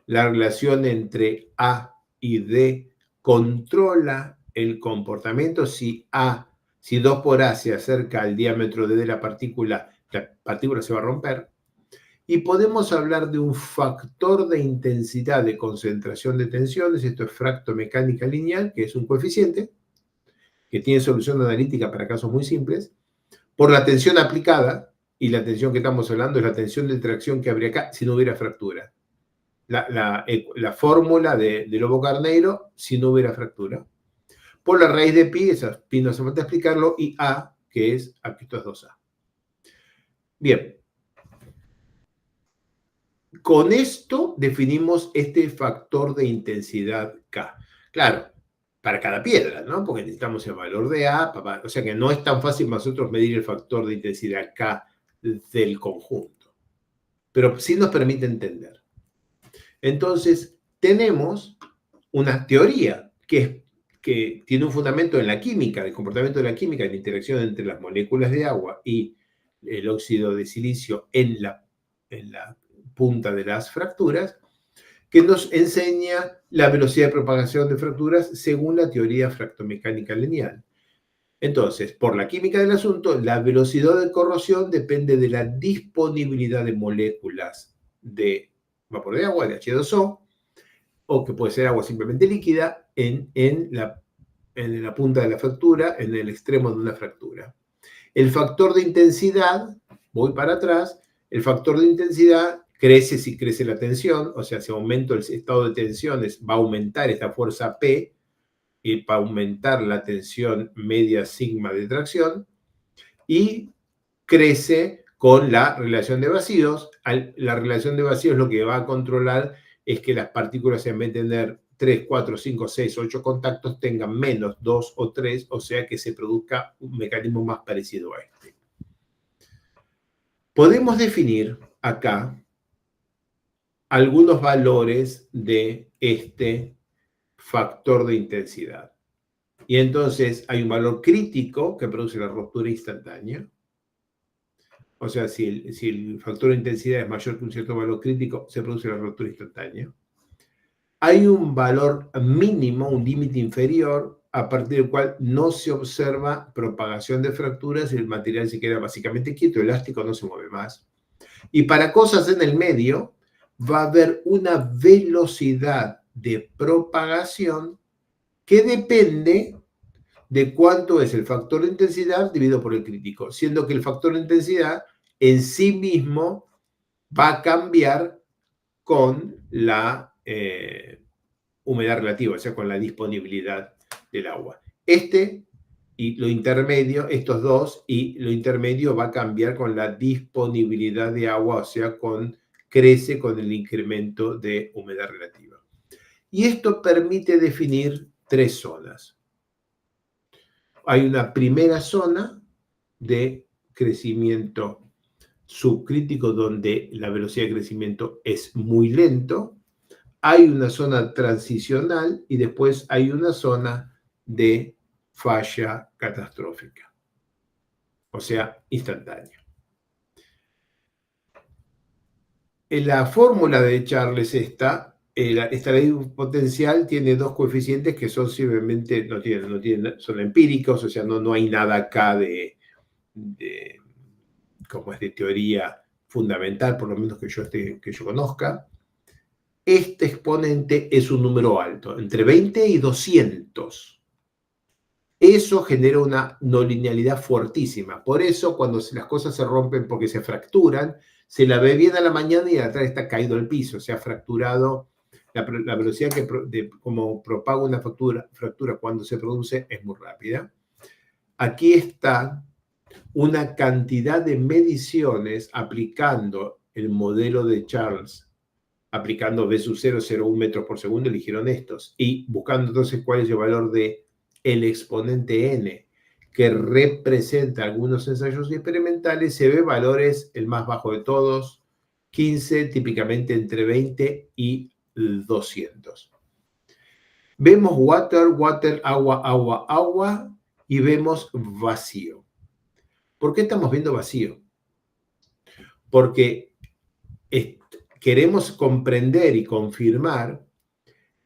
la relación entre A y D controla el comportamiento. Si 2 por A se acerca al diámetro D de la partícula, la partícula se va a romper, y podemos hablar de un factor de intensidad de concentración de tensiones, esto es fractomecánica lineal, que es un coeficiente que tiene solución analítica para casos muy simples, por la tensión aplicada, y la tensión que estamos hablando es la tensión de tracción que habría acá si no hubiera fractura. La fórmula de Lobo Carneiro si no hubiera fractura. Por la raíz de pi, esa pi no hace falta explicarlo, y A, que es, aquí esto es 2A. Bien. Con esto definimos este factor de intensidad K. Claro, para cada piedra, ¿no? Porque necesitamos el valor de A, o sea que no es tan fácil para nosotros medir el factor de intensidad K del conjunto. Pero sí nos permite entender. Entonces, tenemos una teoría que tiene un fundamento en la química, el comportamiento de la química, la interacción entre las moléculas de agua y el óxido de silicio en la punta de las fracturas, que nos enseña la velocidad de propagación de fracturas según la teoría fractomecánica lineal. Entonces, por la química del asunto, la velocidad de corrosión depende de la disponibilidad de moléculas de vapor de agua, de H2O, o que puede ser agua simplemente líquida, en la punta de la fractura, en el extremo de una fractura. El factor de intensidad, voy para atrás, el factor de intensidad crece si crece la tensión, o sea, si aumento el estado de tensiones, va a aumentar esta fuerza P, y va a aumentar la tensión media sigma de tracción, y crece con la relación de vacíos. La relación de vacíos lo que va a controlar es que las partículas, en vez de tener 3, 4, 5, 6, 8 contactos, tengan menos 2 o 3, o sea que se produzca un mecanismo más parecido a este. Podemos definir acá algunos valores de este factor de intensidad. Y entonces hay un valor crítico que produce la ruptura instantánea. O sea, si el factor de intensidad es mayor que un cierto valor crítico, se produce la ruptura instantánea. Hay un valor mínimo, un límite inferior, a partir del cual no se observa propagación de fracturas y el material se queda básicamente quieto, elástico, no se mueve más. Y para cosas en el medio, va a haber una velocidad de propagación que depende de cuánto es el factor de intensidad dividido por el crítico, siendo que el factor de intensidad en sí mismo va a cambiar con la humedad relativa, o sea, con la disponibilidad del agua. Y lo intermedio, estos dos, y lo intermedio va a cambiar con la disponibilidad de agua, o sea, crece con el incremento de humedad relativa. Y esto permite definir 3 zonas. Hay una primera zona de crecimiento subcrítico donde la velocidad de crecimiento es muy lento. Hay una zona transicional y después hay una zona de falla catastrófica, o sea, instantánea. En la fórmula de Charles esta ley potencial tiene 2 coeficientes que son simplemente, son empíricos, o sea, no hay nada acá como es de teoría fundamental, por lo menos que yo conozca. Este exponente es un número alto, entre 20 y 200. Eso genera una no linealidad fuertísima. Por eso, cuando las cosas se rompen porque se fracturan, se la ve bien a la mañana y atrás está caído al piso, se ha fracturado. La velocidad como propaga una fractura cuando se produce es muy rápida. Aquí está una cantidad de mediciones aplicando el modelo de Charles, aplicando V sub 0,01 metros por segundo, eligieron estos, y buscando entonces cuál es el valor de el exponente n, que representa algunos ensayos experimentales, se ve valores, el más bajo de todos, 15, típicamente entre 20 y 200. Vemos water, agua, y vemos vacío. ¿Por qué estamos viendo vacío? Porque queremos comprender y confirmar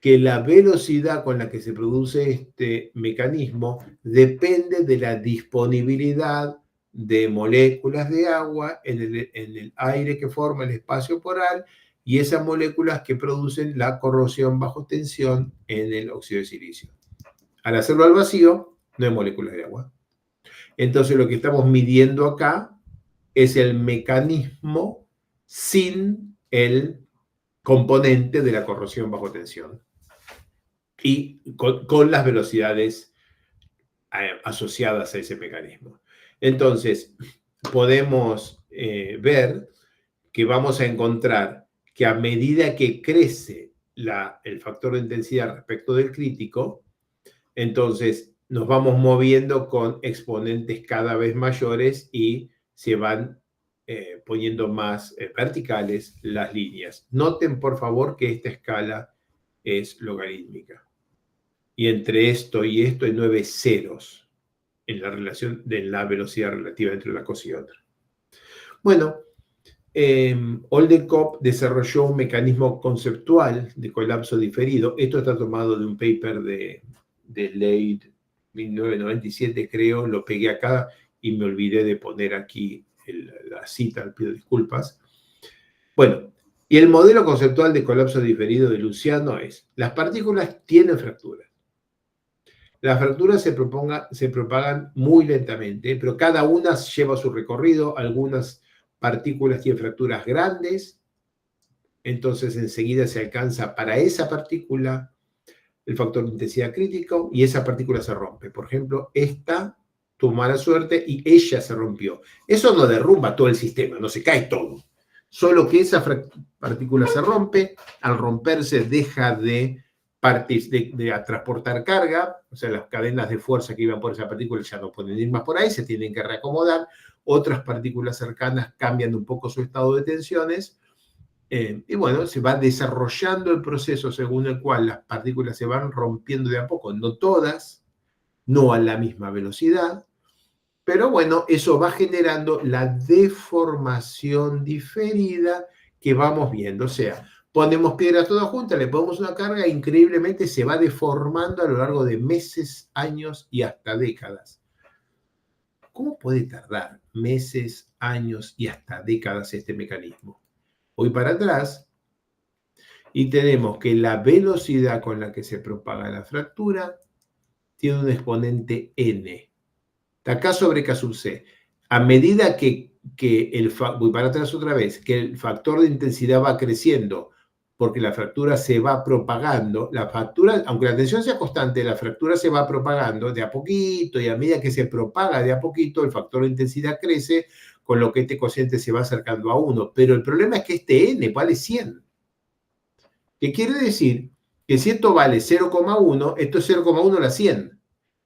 que la velocidad con la que se produce este mecanismo depende de la disponibilidad de moléculas de agua en el aire que forma el espacio poral y esas moléculas que producen la corrosión bajo tensión en el óxido de silicio. Al hacerlo al vacío, no hay moléculas de agua. Entonces lo que estamos midiendo acá es el mecanismo sin el componente de la corrosión bajo tensión y con las velocidades asociadas a ese mecanismo. Entonces, podemos ver que vamos a encontrar que a medida que crece el factor de intensidad respecto del crítico, entonces nos vamos moviendo con exponentes cada vez mayores y se van poniendo más verticales las líneas. Noten, por favor, que esta escala es logarítmica. Y entre esto y esto hay 9 ceros en la relación de la velocidad relativa entre una cosa y otra. Bueno, Oldenkop desarrolló un mecanismo conceptual de colapso diferido. Esto está tomado de un paper de Lade 1997, creo. Lo pegué acá y me olvidé de poner aquí la cita, pido disculpas. Bueno, y el modelo conceptual de colapso diferido de Luciano es: las partículas tienen fracturas. Las fracturas se propagan muy lentamente, pero cada una lleva su recorrido. Algunas partículas tienen fracturas grandes, entonces enseguida se alcanza para esa partícula el factor de intensidad crítico y esa partícula se rompe. Por ejemplo, esta tuvo mala suerte y ella se rompió. Eso no derrumba todo el sistema, no se cae todo. Solo que esa partícula se rompe, al romperse deja de transportar carga, o sea, las cadenas de fuerza que iban por esa partícula ya no pueden ir más por ahí, se tienen que reacomodar. Otras partículas cercanas cambian un poco su estado de tensiones. Y bueno, se va desarrollando el proceso según el cual las partículas se van rompiendo de a poco, no todas, no a la misma velocidad, pero bueno, eso va generando la deformación diferida que vamos viendo. O sea, ponemos piedras todas juntas, le ponemos una carga e increíblemente se va deformando a lo largo de meses, años y hasta décadas. ¿Cómo puede tardar meses, años y hasta décadas este mecanismo? Voy para atrás y tenemos que la velocidad con la que se propaga la fractura tiene un exponente n. K sobre K sub c. A medida que voy para atrás otra vez, que el factor de intensidad va creciendo porque la fractura se va propagando, la fractura, aunque la tensión sea constante, la fractura se va propagando de a poquito y a medida que se propaga de a poquito, el factor de intensidad crece, con lo que este cociente se va acercando a 1. Pero el problema es que este n vale 100. ¿Qué quiere decir? Que si esto vale 0,1, esto es 0,1 a la 100.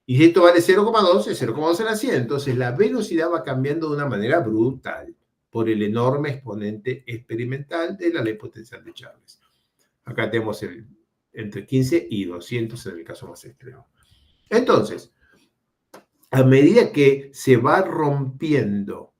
Y si esto vale 0,2, es 0,2 a la 100. Entonces la velocidad va cambiando de una manera brutal por el enorme exponente experimental de la ley potencial de Charles. Acá tenemos entre 15 y 200 en el caso más extremo. Entonces, a medida que se va rompiendo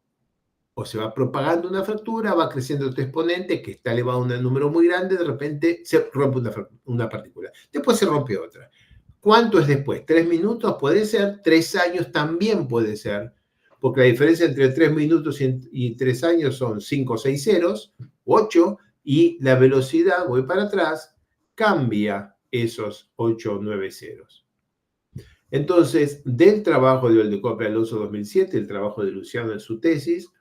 o se va propagando una fractura, va creciendo este exponente que está elevado a un número muy grande, de repente se rompe una partícula. Después se rompe otra. ¿Cuánto es después? 3 minutos puede ser, 3 años también puede ser, porque la diferencia entre 3 minutos y 3 años son 5 o 6 ceros, 8, y la velocidad, voy para atrás, cambia esos 8 o 9 ceros. Entonces, del trabajo de Oldenkop y Alonso 2007, el trabajo de Luciano en su tesis,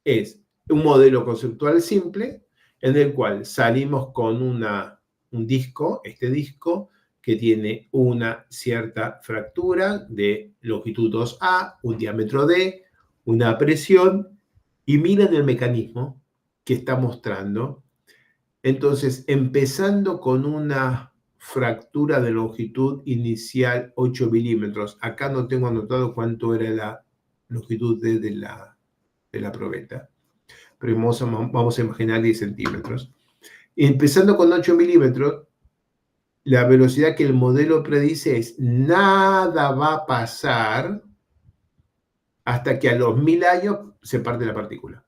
es un modelo conceptual simple en el cual salimos con un disco, este disco, que tiene una cierta fractura de longitud 2A, un diámetro D, una presión, y miren el mecanismo que está mostrando. Entonces, empezando con una fractura de longitud inicial 8 milímetros, acá no tengo anotado cuánto era la longitud D de la probeta, pero vamos a imaginar 10 centímetros. Empezando con 8 milímetros, la velocidad que el modelo predice es: nada va a pasar hasta que a los 1000 años se parte la partícula.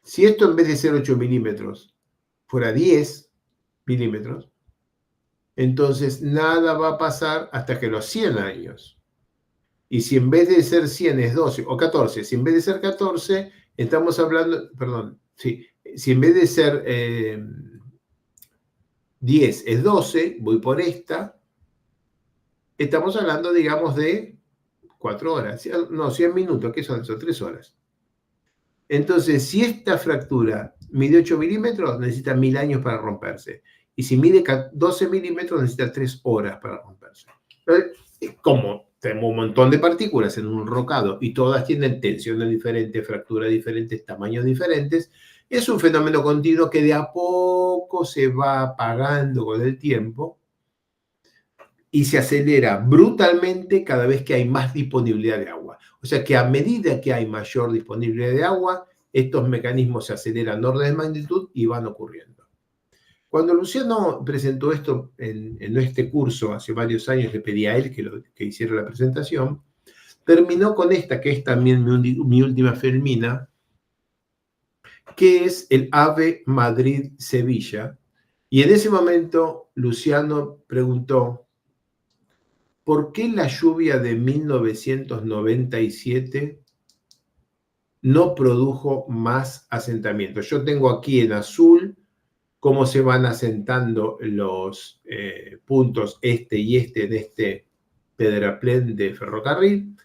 Si esto en vez de ser 8 milímetros fuera 10 milímetros, entonces nada va a pasar hasta que los 100 años. Y si en vez de ser 100 es 12 o 14, si en vez de ser 14, estamos hablando, perdón, sí, si en vez de ser 10 es 12, voy por esta, estamos hablando, digamos, de 4 horas, no, 100 minutos, ¿qué son eso? 3 horas. Entonces, si esta fractura mide 8 milímetros, necesita 1000 años para romperse. Y si mide 12 milímetros, necesita 3 horas para romperse. Como tenemos un montón de partículas en un rocado y todas tienen tensiones diferentes, fracturas diferentes, tamaños diferentes, es un fenómeno continuo que de a poco se va apagando con el tiempo y se acelera brutalmente cada vez que hay más disponibilidad de agua. O sea que a medida que hay mayor disponibilidad de agua, estos mecanismos se aceleran orden de magnitud y van ocurriendo. Cuando Luciano presentó esto en este curso hace varios años, le pedí a él que hiciera la presentación, terminó con esta, que es también mi última Fermina, que es el AVE Madrid-Sevilla. Y en ese momento Luciano preguntó, ¿por qué la lluvia de 1997 no produjo más asentamientos? Yo tengo aquí en azul cómo se van asentando los puntos este y este en este pedraplén de ferrocarril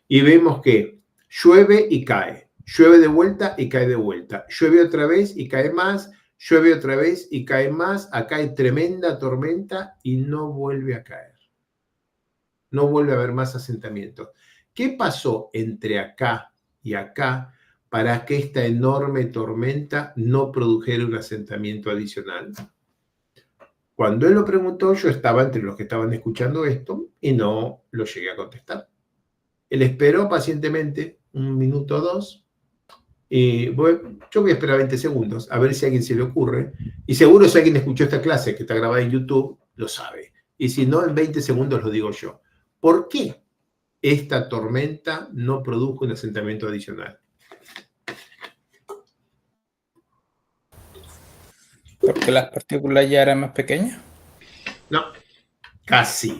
y vemos que llueve y cae, llueve de vuelta y cae de vuelta, llueve otra vez y cae más, llueve otra vez y cae más, acá hay tremenda tormenta y no vuelve a caer. No vuelve a haber más asentamientos. ¿Qué pasó entre acá y acá para que esta enorme tormenta no produjera un asentamiento adicional? Cuando él lo preguntó, yo estaba entre los que estaban escuchando esto y no lo llegué a contestar. Él esperó pacientemente un minuto o dos y yo voy a esperar 20 segundos a ver si a alguien se le ocurre. Y seguro si alguien escuchó esta clase que está grabada en YouTube, lo sabe. Y si no, en 20 segundos lo digo yo. ¿Por qué esta tormenta no produjo un asentamiento adicional? ¿Porque las partículas ya eran más pequeñas? No, casi.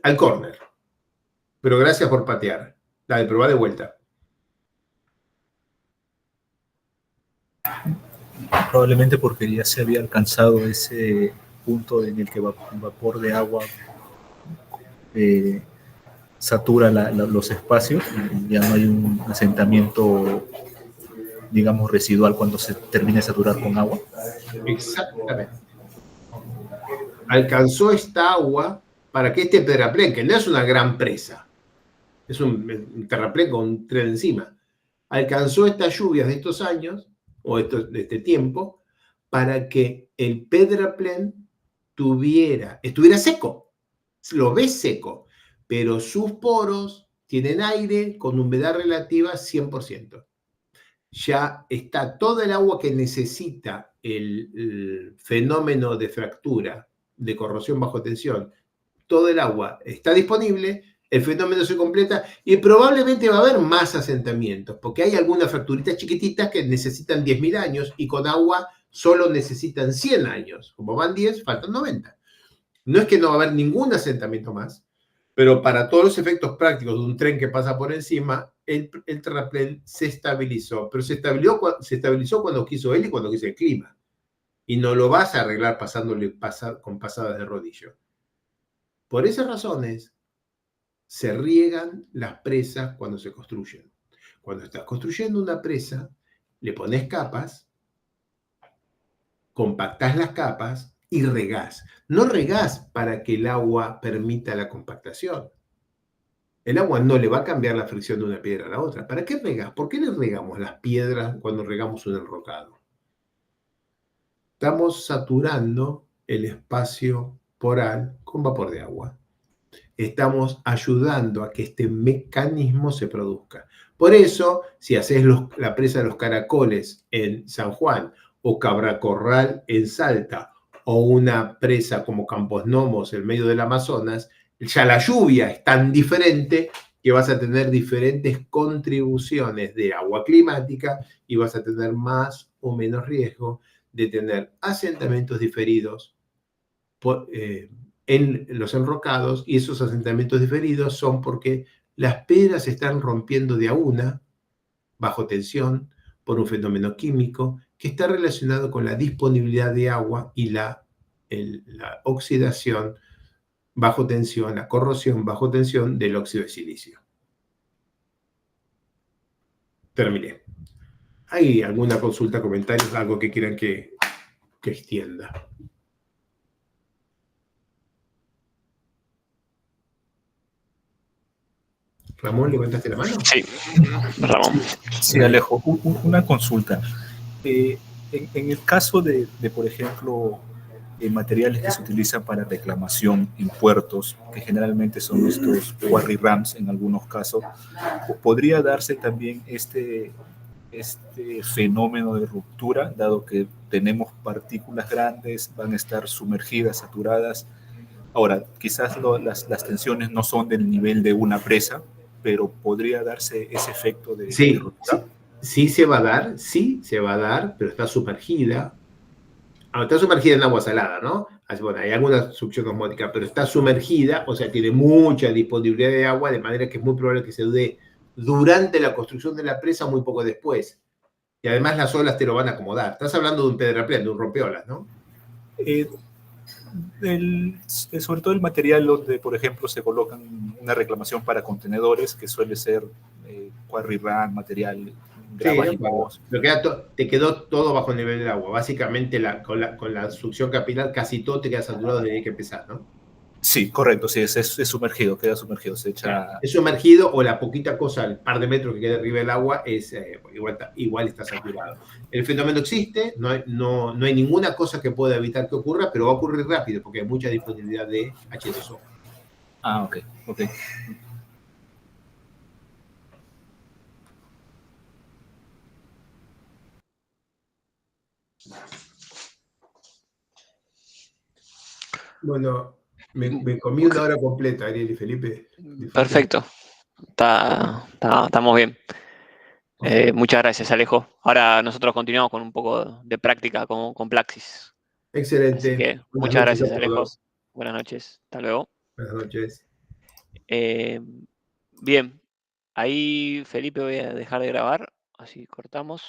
Al córner. Pero gracias por patear. Dale, probá de vuelta. Probablemente porque ya se había alcanzado ese punto en el que un vapor de agua satura los espacios y ya no hay un asentamiento, digamos, residual cuando se termine de saturar con agua. Exactamente. Alcanzó esta agua para que este terraplén, que no es una gran presa, es un terraplén con un tren encima, alcanzó estas lluvias de estos años, o de este tiempo, para que el pedraplén estuviera seco. Lo ves seco, pero sus poros tienen aire con humedad relativa 100%. Ya está toda el agua que necesita el fenómeno de fractura, de corrosión bajo tensión, todo el agua está disponible, el fenómeno se completa y probablemente va a haber más asentamientos, porque hay algunas fracturitas chiquititas que necesitan 10.000 años y con agua solo necesitan 100 años. Como van 10, faltan 90. No es que no va a haber ningún asentamiento más, pero para todos los efectos prácticos de un tren que pasa por encima, el terraplén se estabilizó, pero se estabilizó cuando quiso él y cuando quiso el clima. Y no lo vas a arreglar con pasadas de rodillo. Por esas razones, se riegan las presas cuando se construyen. Cuando estás construyendo una presa, le pones capas, compactás las capas y regás. No regás para que el agua permita la compactación. El agua no le va a cambiar la fricción de una piedra a la otra. ¿Para qué regás? ¿Por qué le regamos las piedras cuando regamos un enrocado? Estamos saturando el espacio poral con vapor de agua. Estamos ayudando a que este mecanismo se produzca. Por eso, si haces la presa de los Caracoles en San Juan o Cabracorral en Salta o una presa como Campos Gnomos en medio del Amazonas, ya la lluvia es tan diferente que vas a tener diferentes contribuciones de agua climática y vas a tener más o menos riesgo de tener asentamientos diferidos en los enrocados, y esos asentamientos diferidos son porque las piedras se están rompiendo de a una, bajo tensión, por un fenómeno químico que está relacionado con la disponibilidad de agua y la oxidación bajo tensión, la corrosión bajo tensión del óxido de silicio. Terminé. ¿Hay alguna consulta, comentarios, algo que quieran que extienda? Ramón, ¿levantaste la mano? Sí, Ramón. Sí, Alejo, una consulta. En el caso de, por ejemplo, materiales que se utilizan para reclamación en puertos, que generalmente son estos quarry rams en algunos casos, ¿podría darse también este fenómeno de ruptura, dado que tenemos partículas grandes, van a estar sumergidas, saturadas? Ahora, quizás las tensiones no son del nivel de una presa, pero podría darse ese efecto de ruptura. Sí se va a dar, pero está sumergida. Está sumergida en agua salada, ¿no? Bueno, hay alguna succión osmótica, pero está sumergida, o sea, tiene mucha disponibilidad de agua, de manera que es muy probable que se dé durante la construcción de la presa, muy poco después. Y además las olas te lo van a acomodar. Estás hablando de un pedraplén, de un rompeolas, ¿no? Sobre todo el material donde, por ejemplo, se colocan una reclamación para contenedores, que suele ser quarry ram, material gravático. Te quedó todo bajo el nivel del agua. Básicamente, con la succión capilar, casi todo te queda saturado desde que empezar, ¿no? Sí, correcto, sí, es sumergido, queda sumergido, se echa... Es sumergido, o la poquita cosa, el par de metros que queda arriba del agua, igual está saturado. El fenómeno existe, no hay ninguna cosa que pueda evitar que ocurra, pero va a ocurrir rápido, porque hay mucha disponibilidad de H2O. Ah, ok. Bueno, me comí una hora completa, Ariel y Felipe. Perfecto. Estamos bien. Muchas gracias, Alejo. Ahora nosotros continuamos con un poco de práctica con Plaxis. Excelente. Así que Buenas muchas noches gracias, a Alejo. todos. Buenas noches. Hasta luego. Buenas noches. Bien. Ahí, Felipe, voy a dejar de grabar. Así cortamos.